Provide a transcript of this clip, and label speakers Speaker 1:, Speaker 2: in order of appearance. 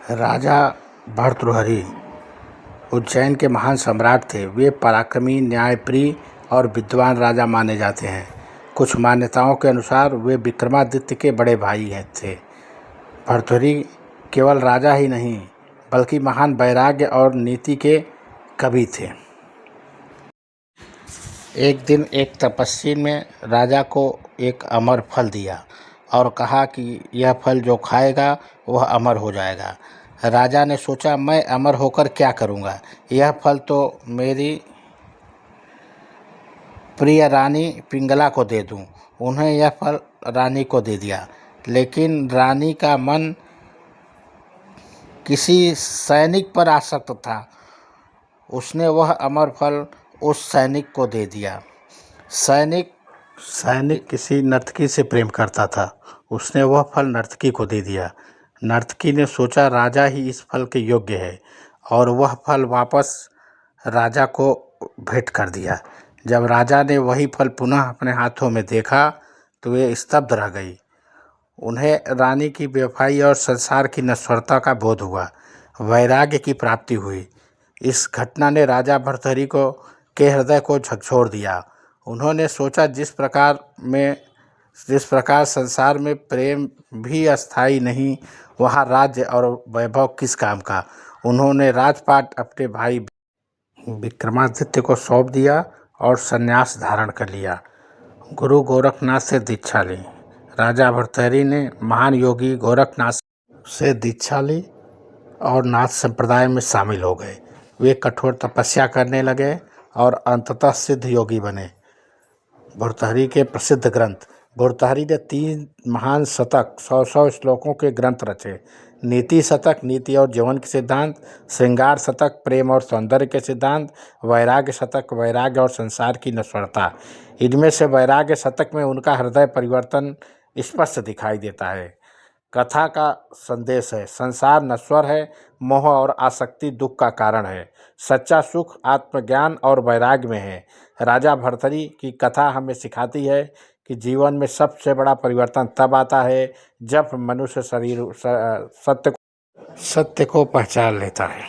Speaker 1: राजा भर्तृहरि उज्जैन के महान सम्राट थे। वे पराक्रमी, न्यायप्रिय और विद्वान राजा माने जाते हैं। कुछ मान्यताओं के अनुसार वे विक्रमादित्य के बड़े भाई थे। भर्तृहरि केवल राजा ही नहीं बल्कि महान वैराग्य और नीति के कवि थे। एक दिन एक तपस्वी ने राजा को एक अमर फल दिया और कहा कि यह फल जो खाएगा वह अमर हो जाएगा। राजा ने सोचा, मैं अमर होकर क्या करूँगा? यह फल तो मेरी प्रिय रानी पिंगला को दे दूँ। उन्हें यह फल रानी को दे दिया, लेकिन रानी का मन किसी सैनिक पर आसक्त था। उसने वह अमर फल उस सैनिक को दे दिया। सैनिक किसी नर्तकी से प्रेम करता था। उसने वह फल नर्तकी को दे दिया। नर्तकी ने सोचा, राजा ही इस फल के योग्य है, और वह फल वापस राजा को भेंट कर दिया। जब राजा ने वही फल पुनः अपने हाथों में देखा तो वे स्तब्ध रह गई। उन्हें रानी की बेवफाई और संसार की नश्वरता का बोध हुआ। वैराग्य की प्राप्ति हुई। इस घटना ने राजा भर्तृहरि के हृदय को झकझोर दिया। उन्होंने सोचा, जिस प्रकार संसार में प्रेम भी अस्थायी नहीं, वहाँ राज्य और वैभव किस काम का। उन्होंने राजपाट अपने भाई विक्रमादित्य को सौंप दिया और संन्यास धारण कर लिया। गुरु गोरखनाथ से दीक्षा ली। राजा भर्तृहरि ने महान योगी गोरखनाथ से दीक्षा ली और नाथ संप्रदाय में शामिल हो गए। वे कठोर तपस्या करने लगे और अंततः सिद्ध योगी बने। भर्तृहरि के प्रसिद्ध ग्रंथ। भर्तृहरि ने 3 महान शतक 100 श्लोकों के ग्रंथ रचे। नीति शतक नीति और जीवन के सिद्धांत, श्रृंगार शतक प्रेम और सौंदर्य के सिद्धांत, वैराग्य शतक वैराग्य और संसार की नश्वरता। इनमें से वैराग्य शतक में उनका हृदय परिवर्तन स्पष्ट दिखाई देता है। कथा का संदेश है, संसार नश्वर है, मोह और आसक्ति दुख का कारण है, सच्चा सुख आत्मज्ञान और वैराग्य में है। राजा भर्तृहरि की कथा हमें सिखाती है कि जीवन में सबसे बड़ा परिवर्तन तब आता है जब मनुष्य सत्य को पहचान लेता है।